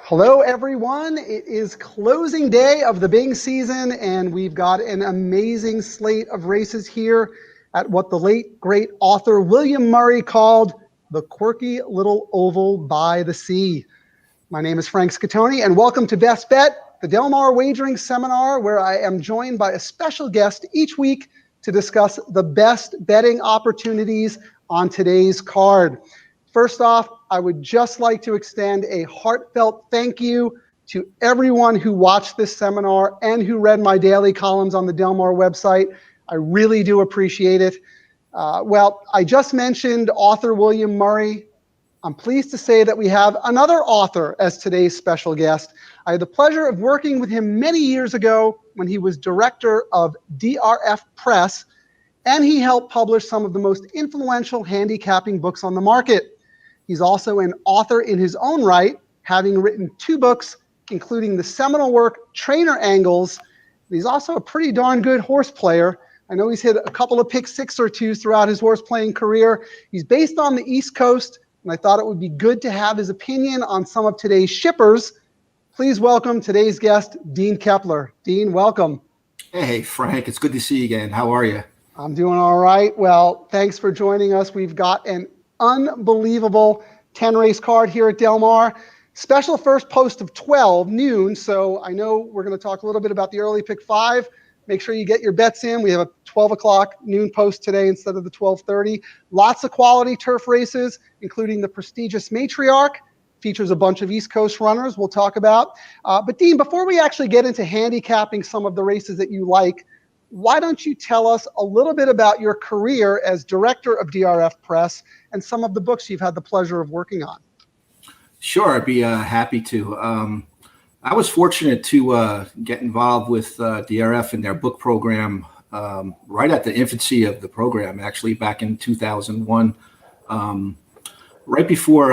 Hello, everyone. It is closing day of the Bing season, and we've got an amazing slate of races here at what the late, great author William Murray called the quirky little oval by the sea. My name is Frank Scatoni, and welcome to Best Bet, the Del Mar Wagering Seminar, where I am joined by a special guest each week to discuss the best betting opportunities on today's card. First off, I would just like to extend a heartfelt thank you to everyone who watched this seminar and who read my daily columns on the Del Mar website. I really do appreciate it. Well, I just mentioned author William Murray. I'm pleased to say that we have another author as today's special guest. I had the pleasure of working with him many years ago when he was director of DRF Press, and he helped publish some of the most influential handicapping books on the market. He's also an author in his own right, having written 2 books, including the seminal work Trainer Angles. He's also a pretty darn good horse player. I know he's hit a couple of pick six or twos throughout his horse playing career. He's based on the East Coast, and I thought it would be good to have his opinion on some of today's shippers. Please welcome today's guest, Dean Kepler. Dean, welcome. Hey, Frank. It's good to see you again. How are you? I'm doing all right. Well, thanks for joining us. We've got an unbelievable 10-race card here at Del Mar. Special first post of 12 noon. So I know we're going to talk a little bit about the early pick 5. Make sure you get your bets in. We have a 12 o'clock noon post today instead of the 12:30. Lots of quality turf races, including the prestigious Matriarch. Features a bunch of East Coast runners we'll talk about. But Dean, before we actually get into handicapping some of the races that you like, why don't you tell us a little bit about your career as director of DRF Press and some of the books you've had the pleasure of working on? Sure, I'd be happy to. I was fortunate to get involved with DRF and their book program right at the infancy of the program, actually back in 2001, right before,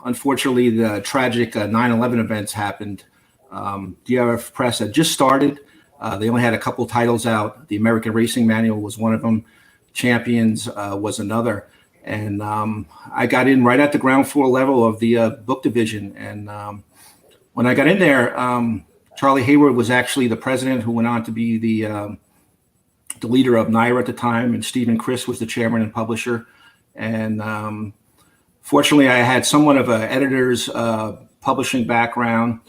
unfortunately, the tragic 9/11 events happened. DRF Press had just started. They only had a couple titles out. The American Racing Manual was one of them. Champions was another. And I got in right at the ground floor level of the book division. And when I got in there, Charlie Hayward was actually the president, who went on to be the leader of NYRA at the time. And Stephen Chris was the chairman and publisher. And fortunately, I had somewhat of an editor's publishing background,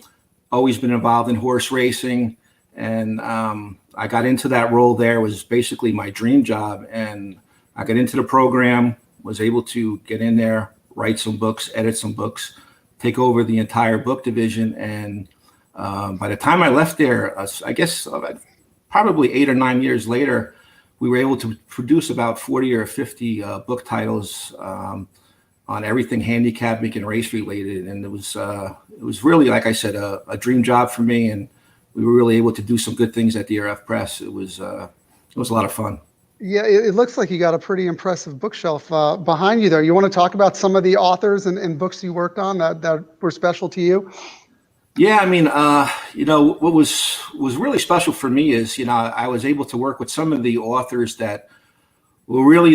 always been involved in horse racing. And I got into that role there. It was basically my dream job. And I got into the program, was able to get in there, write some books, edit some books, take over the entire book division. And by the time I left there, I guess probably 8 or 9 years later, we were able to produce about 40 or 50 book titles on everything handicapping and race related. And it was really, like I said, a dream job for me. And we were really able to do some good things at the DRF Press. It was a lot of fun. Yeah, it looks like you got a pretty impressive bookshelf behind you there. You want to talk about some of the authors and books you worked on that were special to you? Yeah, I mean, what was really special for me is, I was able to work with some of the authors that were really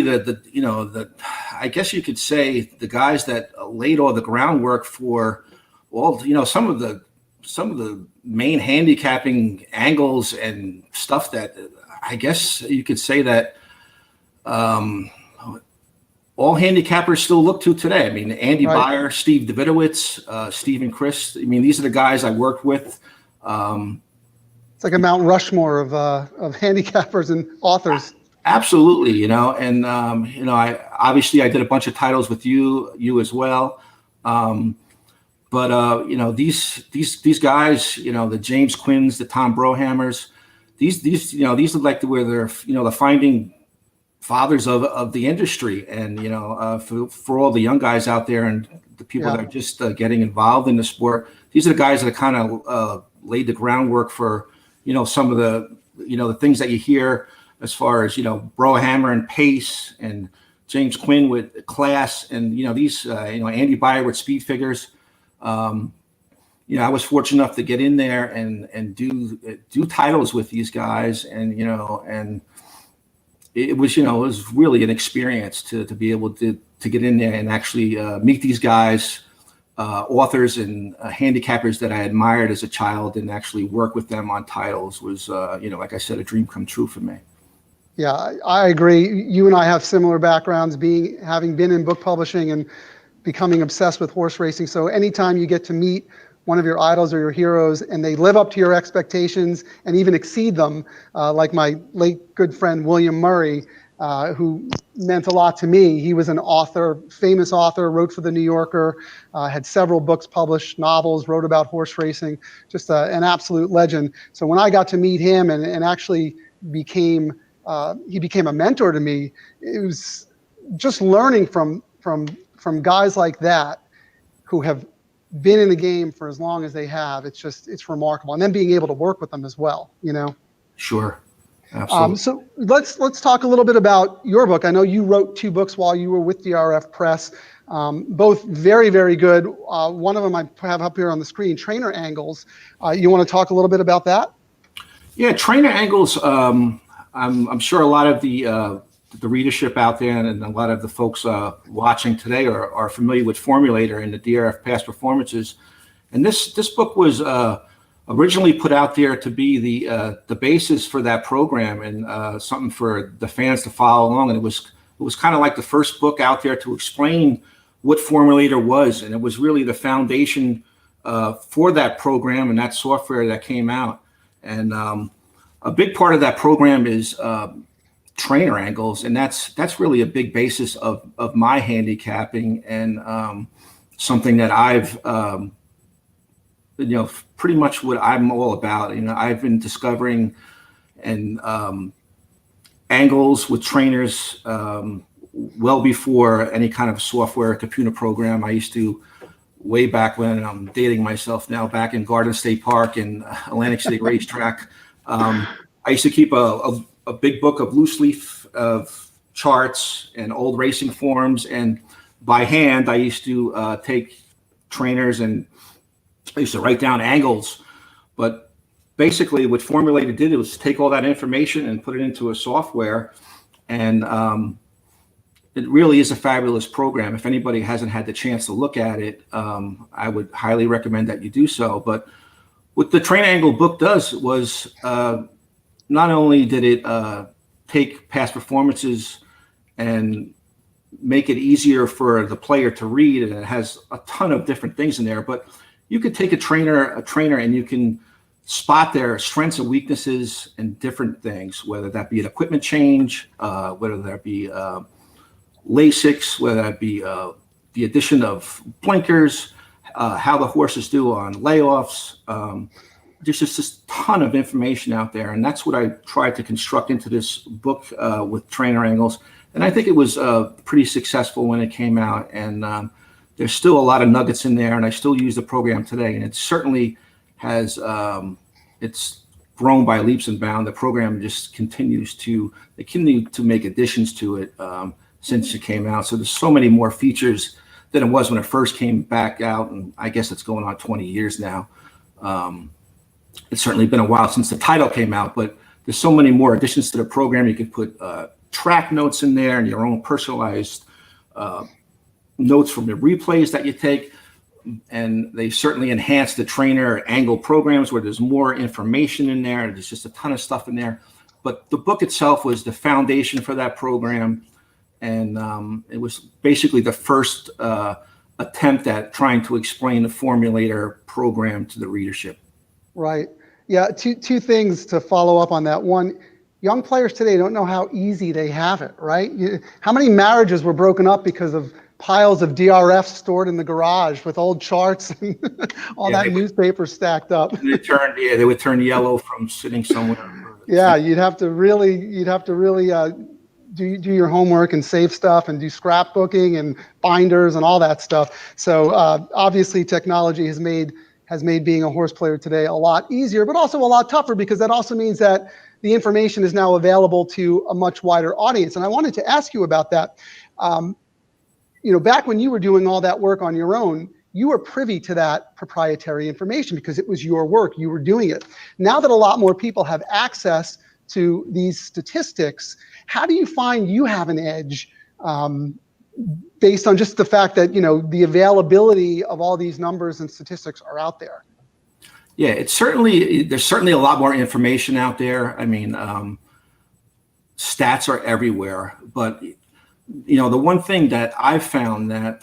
I guess you could say the guys that laid all the groundwork for all, some of the main handicapping angles and stuff that I guess you could say that all handicappers still look to today. I mean, Andy Beyer, Steve Davidowitz, Stephen Chris. I mean, these are the guys I worked with. It's like a Mount Rushmore of handicappers and authors. Absolutely, and I obviously I did a bunch of titles with you as well. But these guys, the James Quinns, the Tom Brohammers, these look like where they're the finding fathers of the industry. And for all the young guys out there and the people that are just getting involved in the sport, these are the guys that kind of laid the groundwork for some of the things that you hear as far as Brohammer and Pace and James Quinn with Class and these Andy Beyer with Speed Figures. I was fortunate enough to get in there and do titles with these guys, and and it was really an experience to be able to get in there and actually meet these guys, authors and handicappers that I admired as a child and actually work with them on titles was, like I said, a dream come true for me. Yeah, I agree. You and I have similar backgrounds, having been in book publishing and becoming obsessed with horse racing. So anytime you get to meet one of your idols or your heroes and they live up to your expectations and even exceed them, like my late good friend William Murray, who meant a lot to me. He was an author, famous author, wrote for the New Yorker, had several books published, novels, wrote about horse racing, just an absolute legend. So when I got to meet him and actually became he became a mentor to me, it was just learning from guys like that who have been in the game for as long as they have. It's remarkable. And then being able to work with them as well, Sure. Absolutely. So let's talk a little bit about your book. I know you wrote 2 books while you were with DRF Press, both very, very good. One of them I have up here on the screen, Trainer Angles. You want to talk a little bit about that? Yeah, Trainer Angles. I'm sure a lot of the readership out there and a lot of the folks watching today are familiar with Formulator and the DRF past performances. And this book was originally put out there to be the basis for that program and something for the fans to follow along. And it was kind of like the first book out there to explain what Formulator was, and it was really the foundation for that program and that software that came out. And a big part of that program is trainer angles, and that's really a big basis of my handicapping and something that I've pretty much what I'm all about. I've been discovering and angles with trainers well before any kind of software or computer program. I used to, way back when, I'm dating myself now, back in Garden State Park and Atlantic City Racetrack. I used to keep a big book of loose leaf of charts and old racing forms, and by hand I used to take trainers and I used to write down angles. But basically what Formulator did was take all that information and put it into a software, and it really is a fabulous program. If anybody hasn't had the chance to look at it, I would highly recommend that you do so. But what the Train Angle book does was not only did it take past performances and make it easier for the player to read, and it has a ton of different things in there, but you could take a trainer and you can spot their strengths and weaknesses and different things, whether that be an equipment change, whether that be Lasix, whether that be the addition of blinkers, how the horses do on layoffs. There's just this ton of information out there, and that's what I tried to construct into this book with Trainer Angles. And I think it was pretty successful when it came out, and there's still a lot of nuggets in there, and I still use the program today, and it certainly has it's grown by leaps and bounds. The program just continues to make additions to it since it came out. So there's so many more features than it was when it first came back out, and I guess it's going on 20 years now. It's certainly been a while since the title came out, but there's so many more additions to the program. You can put track notes in there and your own personalized notes from the replays that you take. And they certainly enhance the trainer angle programs where there's more information in there. There's just a ton of stuff in there. But the book itself was the foundation for that program. And it was basically the first attempt at trying to explain the Formulator program to the readership. Right. Yeah. Two things to follow up on that. One, young players today don't know how easy they have it, right? How many marriages were broken up because of piles of DRFs stored in the garage with old charts and all that newspaper stacked up? They would turn yellow from sitting somewhere. Yeah, you'd have to really do your homework and save stuff and do scrapbooking and binders and all that stuff. So obviously technology has made being a horse player today a lot easier, but also a lot tougher, because that also means that the information is now available to a much wider audience. And I wanted to ask you about that. Back when you were doing all that work on your own, you were privy to that proprietary information because it was your work. You were doing it. Now that a lot more people have access to these statistics, how do you find you have an edge based on just the fact that, the availability of all these numbers and statistics are out there. Yeah, there's certainly a lot more information out there. I mean, stats are everywhere, but the one thing that I've found that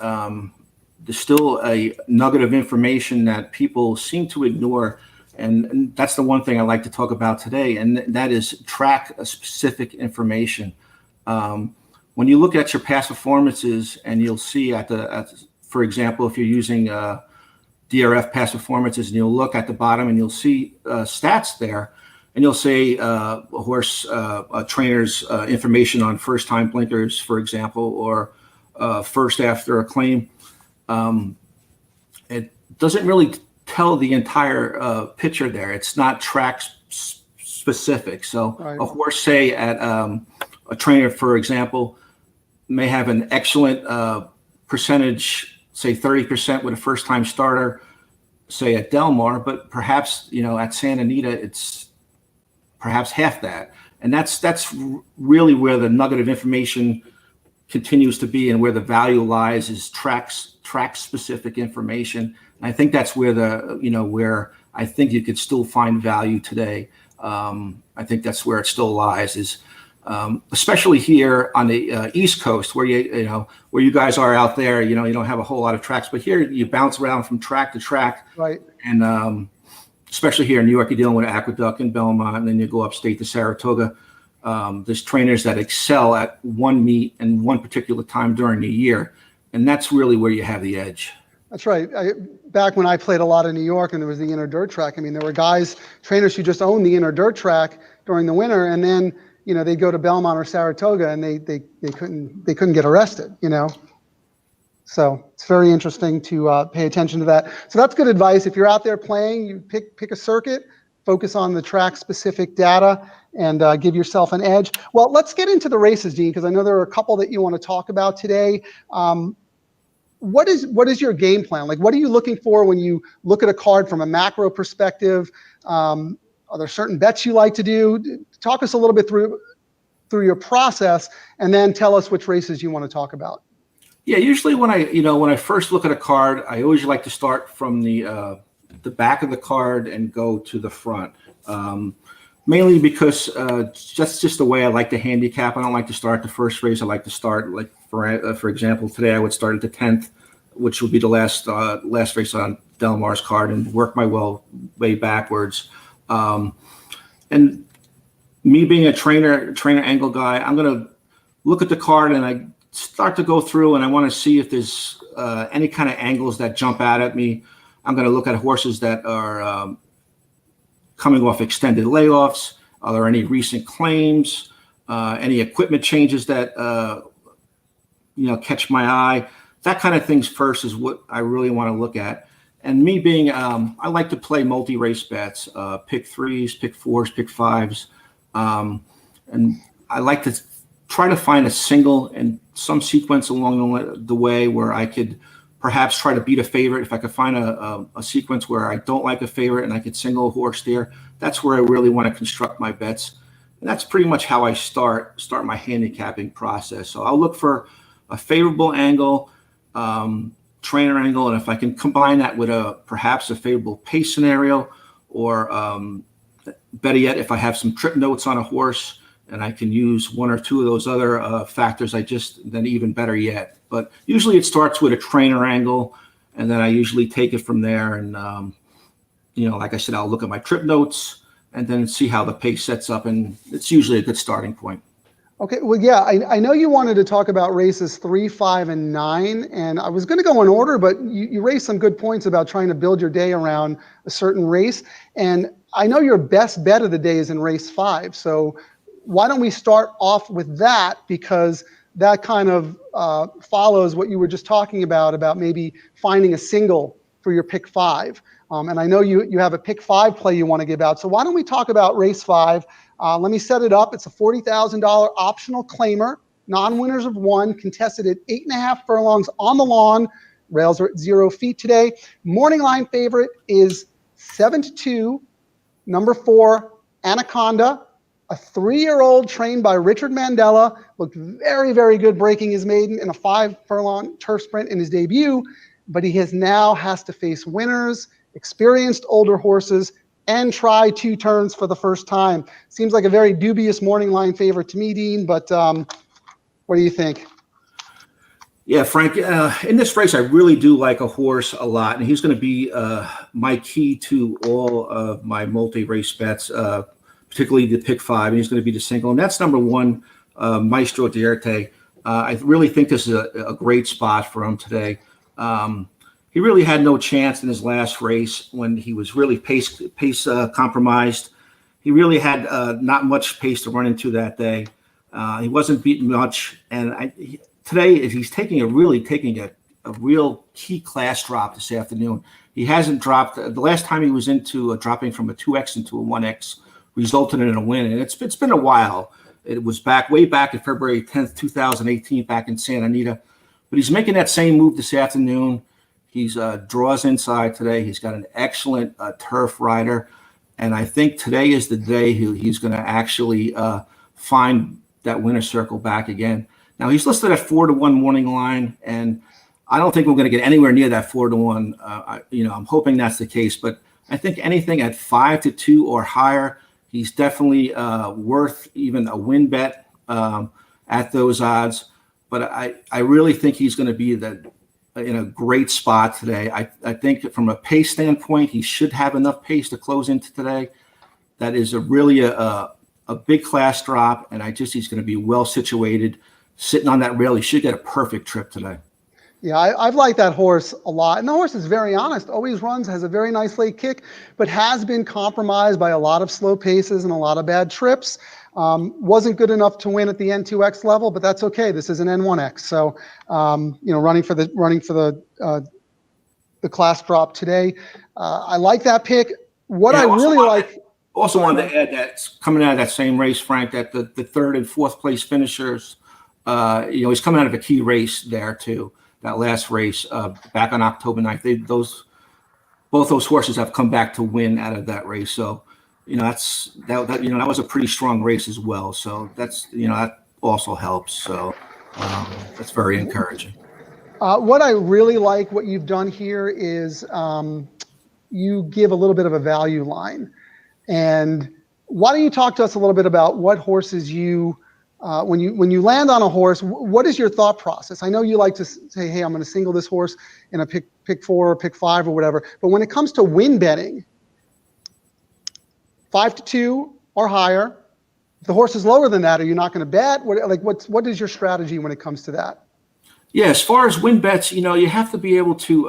there's still a nugget of information that people seem to ignore, and that's the one thing I like to talk about today, and that is track specific information. When you look at your past performances, and you'll see for example, if you're using DRF past performances, and you'll look at the bottom and you'll see stats there, and you'll say a horse trainer's information on first time blinkers, for example, or first after a claim. It doesn't really tell the entire picture there. It's not track specific. So right. A horse, say at a trainer, for example, may have an excellent percentage, say 30% with a first time starter, say at Del Mar, but perhaps, at Santa Anita, it's perhaps half that. And that's really where the nugget of information continues to be, and where the value lies is track specific information. And I think that's where where I think you could still find value today. I think that's where it still lies, is especially here on the East Coast, where where you guys are out there. You don't have a whole lot of tracks, but here you bounce around from track to track. Right. And especially here in New York, you're dealing with Aqueduct and Belmont, and then you go upstate to Saratoga. There's trainers that excel at one meet and one particular time during the year, and that's really where you have the edge. That's right. Back when I played a lot in New York and there was the inner dirt track, I mean, there were trainers who just owned the inner dirt track during the winter, and then they'd go to Belmont or Saratoga, and they couldn't get arrested. So it's very interesting to pay attention to that. So that's good advice. If you're out there playing, you pick a circuit, focus on the track specific data, and give yourself an edge. Well, let's get into the races, Dean, because I know there are a couple that you want to talk about today. What is your game plan? Like, what are you looking for when you look at a card from a macro perspective? Are there certain bets you like to do? Talk us a little bit through your process, and then tell us which races you want to talk about. Yeah, usually when I first look at a card, I always like to start from the back of the card and go to the front. Mainly because that's just the way I like to handicap. I don't like to start the first race. I like to start, like for example, today I would start at the 10th, which will be the last race on Del Mar's card, and work my way backwards. And me being a trainer angle guy, I'm gonna look at the card and I start to go through, and I want to see if there's any kind of angles that jump out at me. I'm going to look at horses that are coming off extended layoffs. Are there any recent claims? Any equipment changes that catch my eye? That kind of things first is what I really want to look at. And me being, I like to play multi-race bets, pick threes, pick fours, pick fives, and I like to try to find a single and some sequence along the way where I could perhaps try to beat a favorite. If I could find a sequence where I don't like a favorite and I could single a horse there, that's where I really want to construct my bets. And that's pretty much how I start my handicapping process. So I'll look for a favorable angle, trainer angle, and if I can combine that with perhaps a favorable pace scenario, or better yet, if I have some trip notes on a horse and I can use one or two of those other factors, then even better yet. But usually it starts with a trainer angle, and then I usually take it from there. And, like I said, I'll look at my trip notes and then see how the pace sets up, and it's usually a good starting point. Okay, well, yeah, I know you wanted to talk about races 3, 5, and 9, and I was going to go in order, but you raised some good points about trying to build your day around a certain race. And I know your best bet of the day is in race 5, so why don't we start off with that, because that kind of follows what you were just talking about maybe finding a single for your pick 5. And I know you have a pick 5 play you want to give out. So why don't we talk about race 5? Let me set it up. It's a $40,000 optional claimer, non-winners of 1, contested at 8.5 furlongs on the lawn. Rails are at 0 feet today. Morning line favorite is 7-2, number 4, Anaconda. A 3-year-old trained by Richard Mandela, looked very, very good breaking his maiden in a 5-furlong turf sprint in his debut, but he has to face winners, experienced older horses, and try 2 turns for the first time. Seems like a very dubious morning line favorite to me, Dean, but what do you think? Yeah, Frank, in this race, I really do like a horse a lot, and he's going to be my key to all of my multi-race bets, particularly the pick 5, and he's going to be the single, and that's number 1, Maestro Dierte. I really think this is a great spot for him today. He really had no chance in his last race when he was really pace compromised. He really had not much pace to run into that day. He wasn't beaten much, and today he's taking a real key class drop this afternoon. He hasn't dropped. The last time he was into dropping from a 2X into a 1X resulted in a win, and it's been a while. It was way back in February 10th, 2018, back in Santa Anita. But he's making that same move this afternoon. He's draws inside today. He's got an excellent turf rider, and I think today is the day he's going to actually find that winner's circle back again. Now he's listed at 4-1 morning line, and I don't think we're going to get anywhere near that 4-1. I'm hoping that's the case, but I think anything at 5-2 or higher, he's definitely worth even a win bet at those odds. But I really think he's going to be in a great spot today. I think from a pace standpoint, he should have enough pace to close into today. That is really a big class drop, and he's going to be well situated. Sitting on that rail, he should get a perfect trip today. Yeah, I've liked that horse a lot. And the horse is very honest, always runs, has a very nice late kick, but has been compromised by a lot of slow paces and a lot of bad trips. Wasn't good enough to win at the N2X level, but that's okay. This is an N1X. So, running for the class drop today. I like that pick. Also wanted to add that coming out of that same race, Frank, that the 3rd and 4th place finishers, he's coming out of a key race there too. That last race back on October 9th, both those horses have come back to win out of that race. So, that was a pretty strong race as well. So that also helps. So that's very encouraging. What I really like what you've done here is you give a little bit of a value line. And why don't you talk to us a little bit about what horses when you land on a horse, what is your thought process? I know you like to say, hey, I'm going to single this horse in a pick 4 or pick 5 or whatever. But when it comes to win betting, 5-2 or higher, if the horse is lower than that, are you not going to bet? What is your strategy when it comes to that? Yeah, as far as win bets, you have to be able to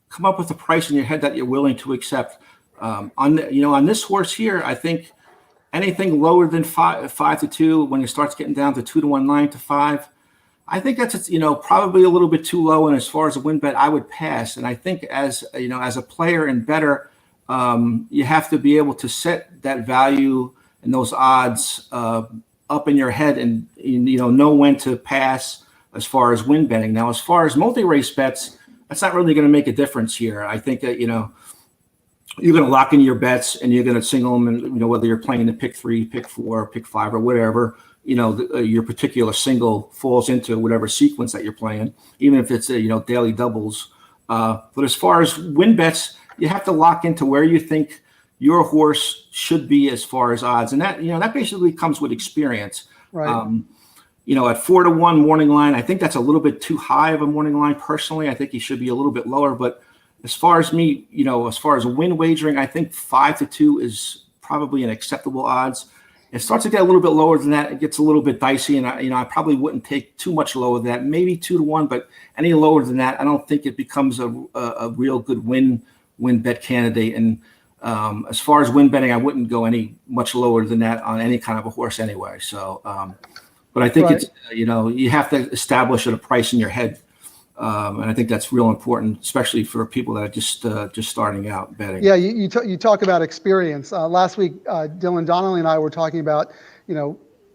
come up with a price in your head that you're willing to accept. On this horse here, I think anything lower than 5-2, when it starts getting down to 2-1, 9-5, I think that's probably a little bit too low. And as far as a win bet, I would pass. And I think as a player and bettor, you have to be able to set that value and those odds up in your head, and know when to pass as far as win betting. Now, as far as multi-race bets, that's not really going to make a difference here. I think that you're going to lock in your bets and you're going to single them, and whether you're playing the pick 3, pick 4, pick 5, or whatever, your particular single falls into whatever sequence that you're playing, even if it's daily doubles. But as far as win bets, you have to lock into where you think your horse should be as far as odds, and that basically comes with experience. Right. At 4-1 morning line, I think that's a little bit too high of a morning line. Personally, I think he should be a little bit lower, but as far as me, as far as win wagering, I think 5-2 is probably an acceptable odds. It starts to get a little bit lower than that. It gets a little bit dicey, and I probably wouldn't take too much lower than that. Maybe 2-1, but any lower than that, I don't think it becomes a real good win bet candidate. And as far as win betting, I wouldn't go any much lower than that on any kind of a horse anyway. So, but I think it's you have to establish a price in your head. And I think that's real important, especially for people that are just starting out betting. Yeah, you talk about experience. Last week, Dylan Donnelly and I were talking about,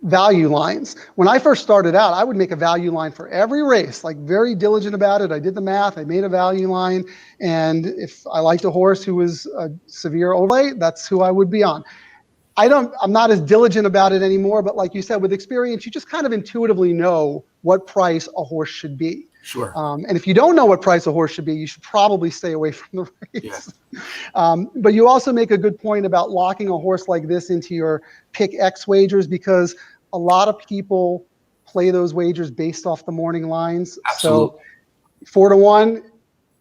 value lines. When I first started out, I would make a value line for every race, like very diligent about it. I did the math. I made a value line. And if I liked a horse who was a severe overweight, that's who I would be on. I'm not as diligent about it anymore, but like you said, with experience, you just kind of intuitively know what price a horse should be. Sure. And if you don't know what price a horse should be, you should probably stay away from the race. Yeah. But you also make a good point about locking a horse like this into your pick X wagers, because a lot of people play those wagers based off the morning lines. Absolutely. So 4-1.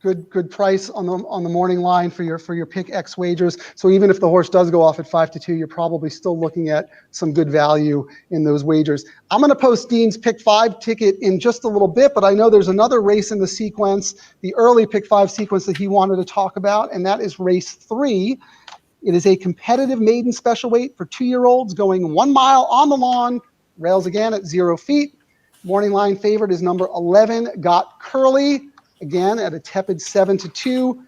Good price on the morning line for your pick X wagers. So even if the horse does go off at 5-2, you're probably still looking at some good value in those wagers. I'm going to post Dean's pick 5 ticket in just a little bit, but I know there's another race in the sequence, the early pick 5 sequence that he wanted to talk about, and that is race 3. It is a competitive maiden special weight for 2-year-olds going 1 mile on the lawn, rails again at 0 feet. Morning line favorite is number 11, Got Curly. Again, at a tepid 7-2.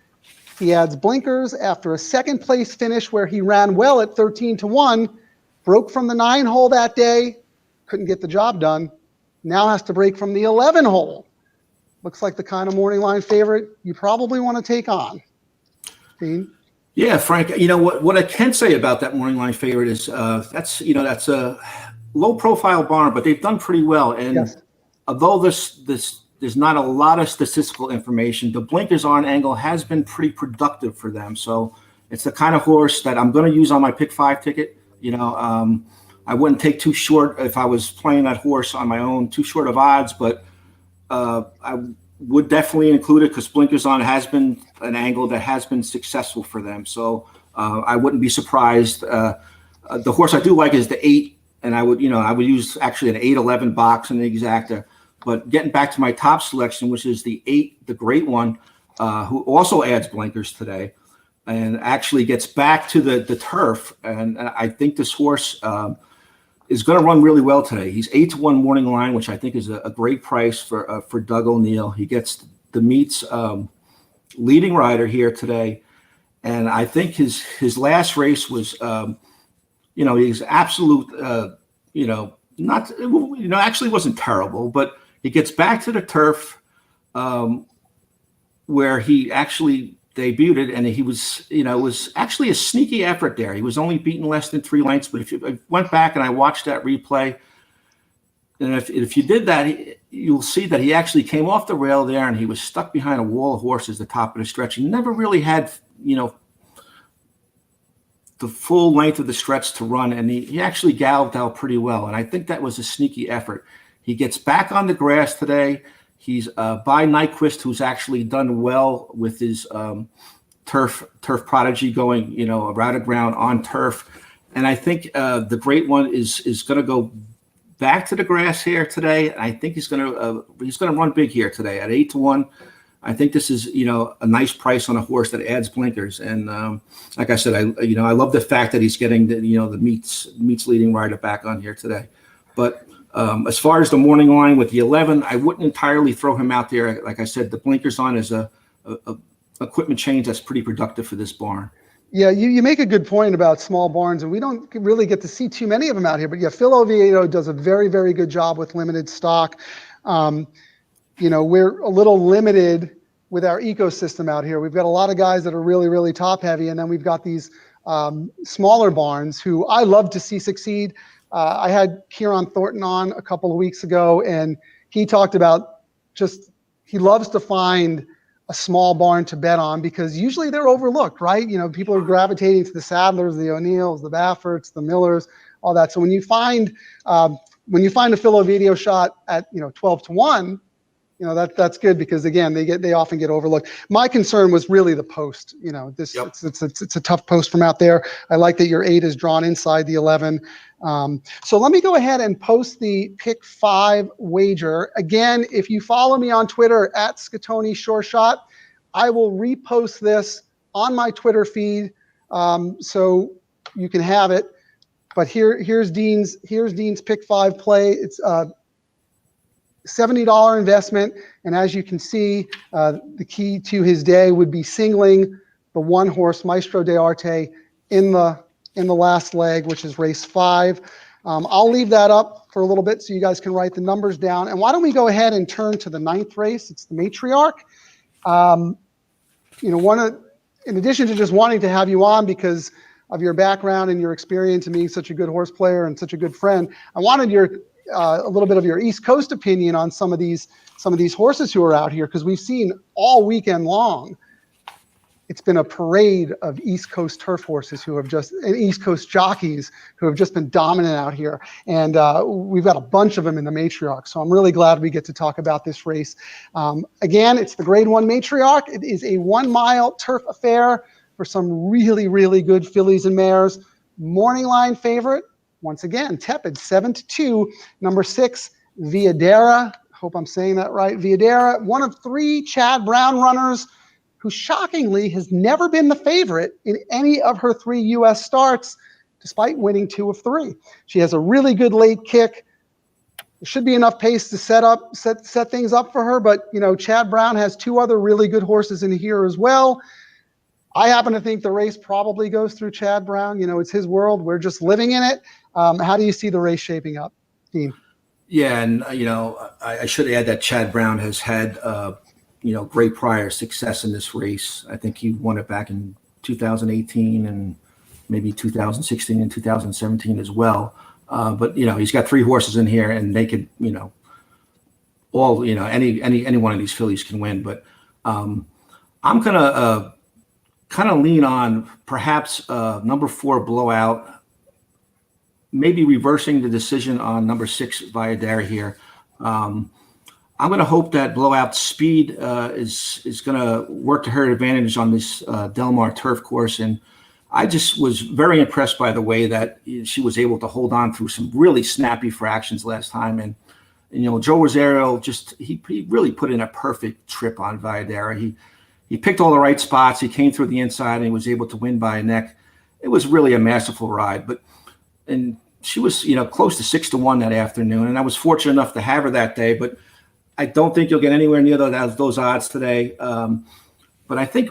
He adds blinkers after a second place finish where he ran well at 13-1, broke from the 9 hole that day, couldn't get the job done. Now has to break from the 11 hole. Looks like the kind of morning line favorite you probably want to take on. Dean? Yeah, Frank, what I can say about that morning line favorite is that's a low profile barn, but they've done pretty well. And Yes. Although there's not a lot of statistical information, the blinkers on angle has been pretty productive for them. So it's the kind of horse that I'm going to use on my pick 5 ticket. I wouldn't take too short if I was playing that horse on my own, too short of odds, but I would definitely include it because blinkers on has been an angle that has been successful for them. So I wouldn't be surprised. The horse I do like is the 8, and I would use actually an 8-11 box in the exacta. But getting back to my top selection, which is the 8, the great one, who also adds blinkers today and actually gets back to the turf. And I think this horse is going to run really well today. He's 8-1 morning line, which I think is a great price for Doug O'Neill. He gets the meets leading rider here today. And I think his last race was, he's absolute, actually wasn't terrible, but he gets back to the turf where he actually debuted it, and he was, it was actually a sneaky effort there. He was only beaten less than 3 lengths, but if you went back and I watched that replay, and if you did that, you'll see that he actually came off the rail there, and he was stuck behind a wall of horses at the top of the stretch. He never really had, the full length of the stretch to run, and he actually galloped out pretty well, and I think that was a sneaky effort. He gets back on the grass today. He's by Nyquist, who's actually done well with his turf prodigy going, a routed ground on turf. And I think the great one is going to go back to the grass here today. I think he's going to run big here today at 8-1. I think this is, a nice price on a horse that adds blinkers. And like I said, I love the fact that he's getting the meets leading rider back on here today. But as far as the morning line with the 11, I wouldn't entirely throw him out there. Like I said, the blinkers on is a equipment change that's pretty productive for this barn. Yeah, you make a good point about small barns, and we don't really get to see too many of them out here. But yeah, Phil Oviedo does a very, very good job with limited stock. We're a little limited with our ecosystem out here. We've got a lot of guys that are really, really top heavy, and then we've got these smaller barns who I love to see succeed. I had Kieran Thornton on a couple of weeks ago, and he talked about he loves to find a small barn to bet on because usually they're overlooked, right? People are gravitating to the Sadlers, the O'Neills, the Bafferts, the Millers, all that. So when you find a Phil Ovidio shot at 12-1, that's good because again they often get overlooked. My concern was really the post. Yep. It's a tough post from out there. I like that your 8 is drawn inside the 11. So let me go ahead and post the pick 5 wager. Again, if you follow me on Twitter at Scatoni Sure Shot, I will repost this on my Twitter feed so you can have it. But here's Dean's pick 5 play. It's $70 investment, and as you can see, the key to his day would be singling the 1 horse Maestro d'Arte in the last leg, which is race 5. I'll leave that up for a little bit so you guys can write the numbers down. And why don't we go ahead and turn to the 9th race? It's the Matriarch. In addition to just wanting to have you on because of your background and your experience and being such a good horse player and such a good friend, I wanted your a little bit of your East Coast opinion on some of these horses who are out here, because we've seen all weekend long. It's been a parade of East Coast turf horses and East Coast jockeys who have just been dominant out here. And we've got a bunch of them in the matriarch. So I'm really glad we get to talk about this race. Again, it's the Grade 1 matriarch. It is a 1 mile turf affair for some really, really good fillies and mares. Morning line favorite, once again, tepid, 7-2. Number 6, Viadera. Hope I'm saying that right. Viadera, one of 3 Chad Brown runners, who shockingly has never been the favorite in any of her 3 U.S. starts, despite winning 2 of 3. She has a really good late kick. There should be enough pace to set things up for her, but Chad Brown has 2 other really good horses in here as well. I happen to think the race probably goes through Chad Brown. It's his world. We're just living in it. How do you see the race shaping up, Dean? Yeah, and I should add that Chad Brown has had great prior success in this race. I think he won it back in 2018 and maybe 2016 and 2017 as well. But he's got 3 horses in here, and they could all any one of these fillies can win. But I'm gonna kind of lean on perhaps number 4 Blowout, maybe reversing the decision on number 6 Viadera here. I'm going to hope that Blowout's speed is going to work to her advantage on this Del Mar turf course. And I just was very impressed by the way that she was able to hold on through some really snappy fractions last time. And Joe Rosario he really put in a perfect trip on Viadera. He picked all the right spots. He came through the inside and he was able to win by a neck. It was really a masterful ride. And she was close to 6-1 that afternoon. And I was fortunate enough to have her that day. But I don't think you'll get anywhere near those odds today. But I think,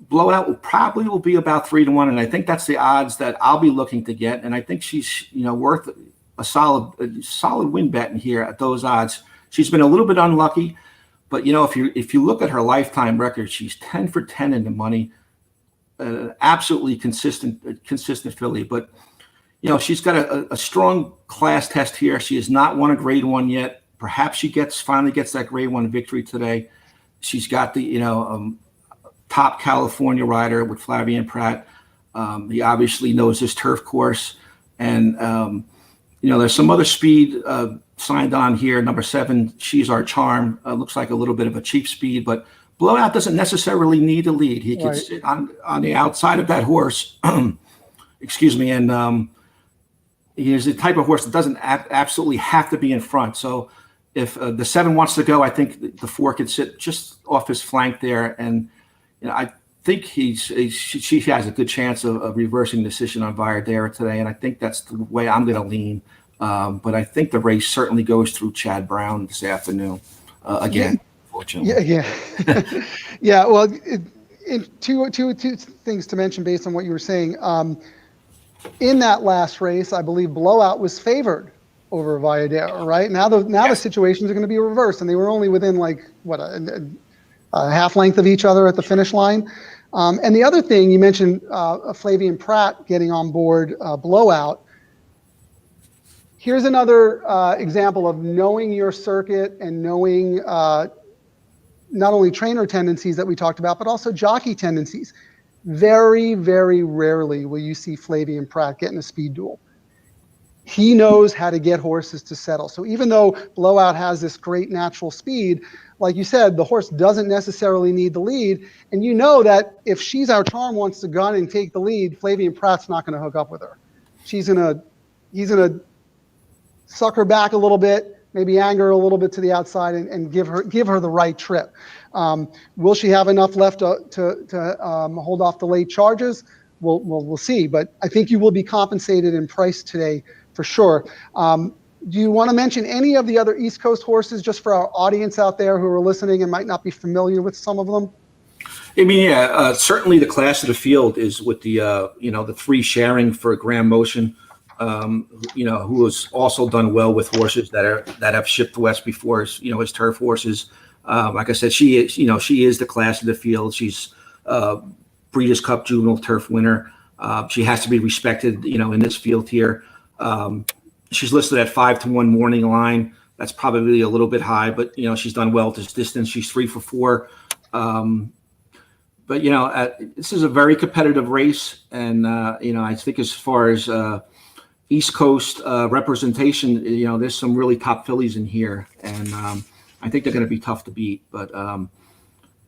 Blowout will be about 3-1. And I think that's the odds that I'll be looking to get. And I think she's, worth a solid win bet in here at those odds. She's been a little bit unlucky, but if you look at her lifetime record, she's 10 for 10 in the money, absolutely consistent filly. But, she's got a strong class test here. She has not won a Grade 1 yet. Perhaps she finally gets that Grade 1 victory today. She's got the top California rider with Flavien Prat. He obviously knows this turf course, and there's some other speed signed on here. Number 7, She's Our Charm, looks like a little bit of a cheap speed, but Blowout doesn't necessarily need to lead. He can sit on the outside of that horse. Excuse me, and he's the type of horse that doesn't absolutely have to be in front. So if the 7 wants to go, I think the 4 can sit just off his flank there. And I think she has a good chance of reversing the decision on Viadera today. And I think that's the way I'm going to lean. But I think the race certainly goes through Chad Brown this afternoon again, fortunately. Yeah. Yeah. Well, two things to mention based on what you were saying. In that last race, I believe Blowout was favored over Viadera, right? Now the situations are going to be reversed, and they were only within a half length of each other at the finish line. And the other thing you mentioned, Flavien Prat getting on board Blowout. Here's another example of knowing your circuit and knowing not only trainer tendencies that we talked about, but also jockey tendencies. Very, very rarely will you see Flavien Prat get in a speed duel. He knows how to get horses to settle. So even though Blowout has this great natural speed, like you said, the horse doesn't necessarily need the lead. And you know that if She's Our Charm wants to gun and take the lead, Flavien Prat's not going to hook up with her. He's going to suck her back a little bit, maybe anger her a little bit to the outside and give her the right trip. Will she have enough left to hold off the late charges? We'll see. But I think you will be compensated in price today for sure. Do you want to mention any of the other East Coast horses just for our audience out there who are listening and might not be familiar with some of them? I mean, certainly the class of the field is with the the 3 sharing for Graham Motion, who has also done well with horses that have shipped west before his turf horses. Like I said, she is the class of the field. She's Breeders' Cup Juvenile Turf winner. She has to be respected, in this field here. She's listed at 5-1 morning line. That's probably a little bit high, but she's done well at this distance. She's 3 for 4. But this is a very competitive race, and I think as far as East Coast representation, there's some really top fillies in here, and I think they're going to be tough to beat. But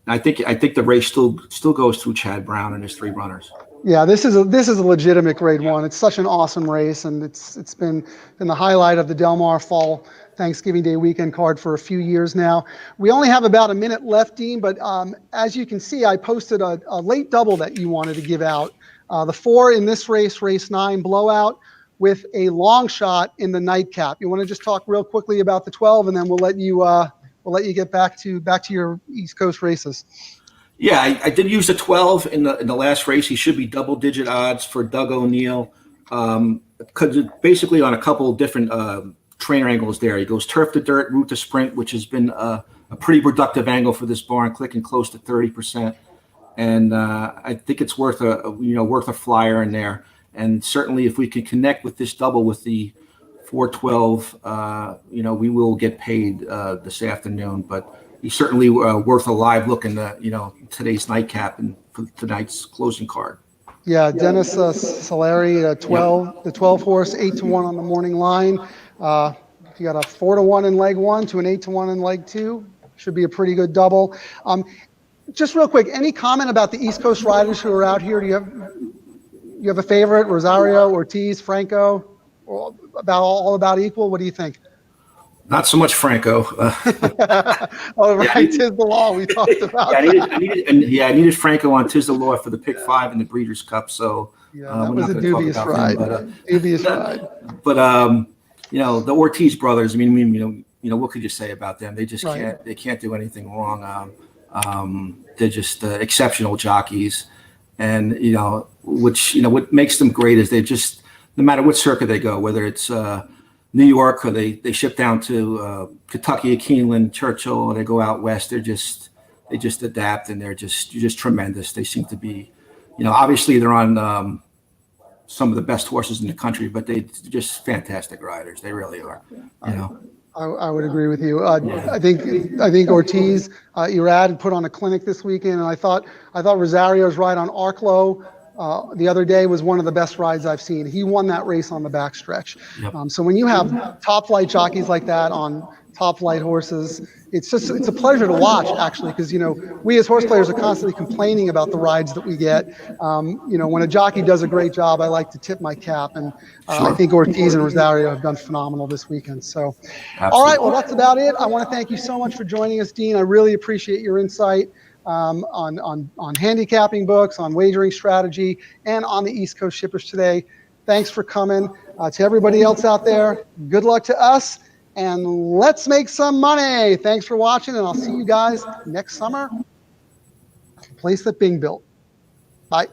I think the race still goes through Chad Brown and his 3 runners. Yeah, this is a legitimate Grade 1. It's such an awesome race, and it's been the highlight of the Del Mar Fall Thanksgiving Day weekend card for a few years now. We only have about a minute left, Dean, but as you can see, I posted a late double that you wanted to give out. The 4 in this race, race 9, Blowout, with a long shot in the nightcap. You want to just talk real quickly about the 12, and then we'll let you get back to your East Coast races. Yeah, I did use the 12 in the last race. He should be double-digit odds for Doug O'Neill, because basically on a couple of different trainer angles there. He goes turf to dirt, route to sprint, which has been a pretty productive angle for this barn, clicking close to 30%. And I think it's worth a flyer in there. And certainly, if we can connect with this double with the 412, we will get paid this afternoon. But he's certainly worth a live look in the today's nightcap and for tonight's closing card. Yeah, Dennis Solari, 12, yep. The 12 horse, 8-1 on the morning line. You got a 4-1 in leg 1 to an 8-1 in leg 2. Should be a pretty good double. Just real quick, any comment about the East Coast riders who are out here? Do you have a favorite? Rosario, Ortiz, Franco, or all about equal? What do you think? Not so much Franco. Oh, right, yeah, Tiz the Law we talked about. I needed Franco on Tiz the Law for the pick 5 in the Breeders' Cup. So that was a dubious ride. But the Ortiz brothers. I mean, what could you say about them? They just can't. They can't do anything wrong. They're just exceptional jockeys, and what makes them great is they just, no matter what circuit they go, whether it's New York, or they ship down to Kentucky, Keeneland, Churchill, or they go out west. They just adapt, and they're just tremendous. They seem to be, obviously they're on some of the best horses in the country, but they're just fantastic riders. They really are. I would agree with you. I think Ortiz, Irad put on a clinic this weekend, and I thought Rosario's ride on Arklow the other day was one of the best rides I've seen. He won that race on the backstretch. Yep. So when you have top flight jockeys like that on top flight horses, it's a pleasure to watch, actually, because we as horse players are constantly complaining about the rides that we get. When a jockey does a great job, I like to tip my cap, and I think Ortiz and Rosario have done phenomenal this weekend. So, absolutely. All right, well, that's about it. I want to thank you so much for joining us, Dean. I really appreciate your insight on handicapping books, on wagering strategy, and on the East Coast Shippers today. Thanks for coming. To everybody else out there, good luck to us, and let's make some money. Thanks for watching, and I'll see you guys next summer. Place that Bing built. Bye.